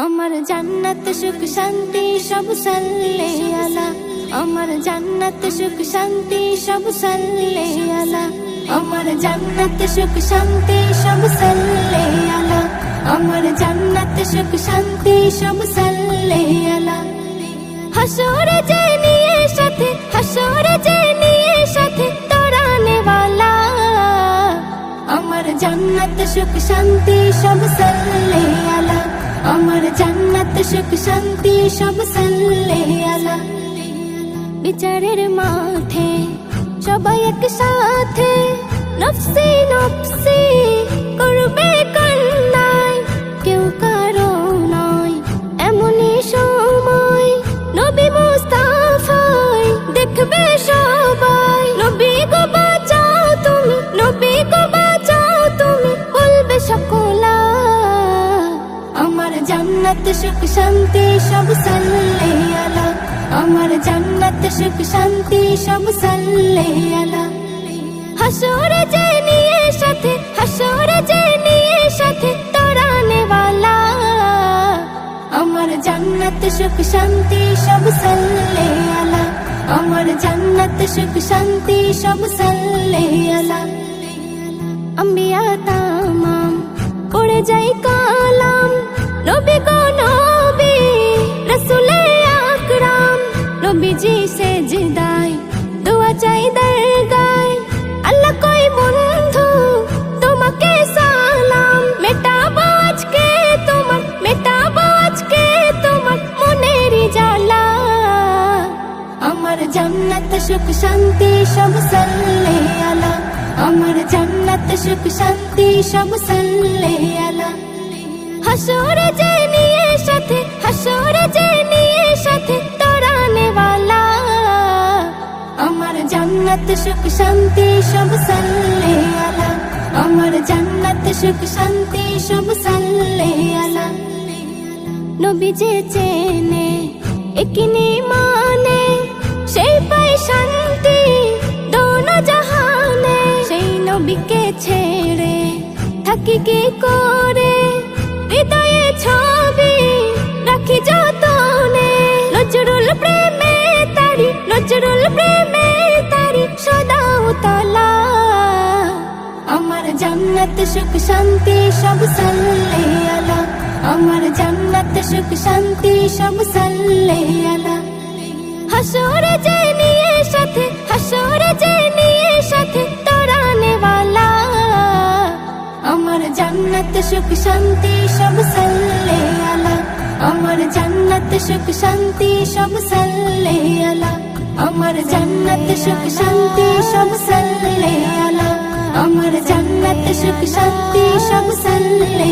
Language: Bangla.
আমার জান্নাত সুখ শান্তি সব সাল্লে আলা। আমার জান্নাত সুখ শান্তি সব সাল্লে আলা। আমার জান্নাত সুখ শান্তি সব সাল্লে আলা। আমার জান্নাত সুখ শান্তি সব সাল্লে আলা। হাসরে যে নিয়ে সাথে, হাসরে যে নিয়ে সাথে তরানে वाला। আমার জান্নাত সুখ শান্তি সব সাল্লে আলা। আমার জান্নাত সুখ শান্তি সব সাল্লে আলা। বিচারের মাঠে সবাই একসাথে নফসি নফসি করবে কান্নায়, কেউ কারো নয় এমনই সময় নবী মুস্তাফায় দেখবে সবাই। নবী গো বাঁচাও তুমি, নবী গো বাঁচাও তুমি, বলবে সকলা। আমার জান্নাত সুখ শান্তি সব সাল্লে আলা। আমার জান্নাত সুখ শান্তি সব সাল্লে আলা। হাসরে যে নিয়ে সাথে, হাসরে যে নিয়ে সাথে তরানে वाला। আমার জান্নাত সুখ শান্তি সব সাল্লে আলা। আমার জান্নাত সুখ শান্তি সব সাল্লে আলা। আম্বিয়া তামাম পড়ে যাই কালাম, নবী গো নবী রসুলে আকরাম। নবীজি সেজদায় দোয়া চাই দরগায়, আল্লাহ কই বন্ধু তোমাকে সালাম। মেটাবো আজকে তোমার, মেটাবো আজকে তোমার মনের জ্বালা। আমার জান্নাত সুখ শান্তি সব সাল্লে আলা। আমার জান্নাত সুখ শান্তি সব সাল্লে আলা। হাসরে যে নিয়ে সাথে, হাসরে যে নিয়ে সাথে তরানে वाला। আমার জান্নাত সুখ শান্তি সব সাল্লে আলা। আমার জান্নাত সুখ শান্তি সব সাল্লে আলা। নবী যে চেনে একনি মানে, সেই পায় শান্তি দোনো জাহানে। সেই নবীকে ছেড়ে থাকি কি করে, হৃদয়ে ছবি রাখি যতনে। নজরুল প্রেমে তারি, নজরুল প্রেমে তারি সদা উতলা। আমার জান্নাত সুখ শান্তি সব সাল্লে আলা। আমার জান্নাত সুখ শান্তি সব সাল্লে আলা। হাসরে যে নিয়ে সাথে, হাসরে যে নিয়ে সাথে তরানে वाला। আমার জান্নাত সুখ শান্তি সব সাল্লে আলা। আমার জান্নাত সুখ শান্তি সব সাল্লে আলা। আমার জান্নাত সুখ শান্তি সব সাল্লে আলা। আমার জান্নাত সুখ শান্তি সব সাল্লে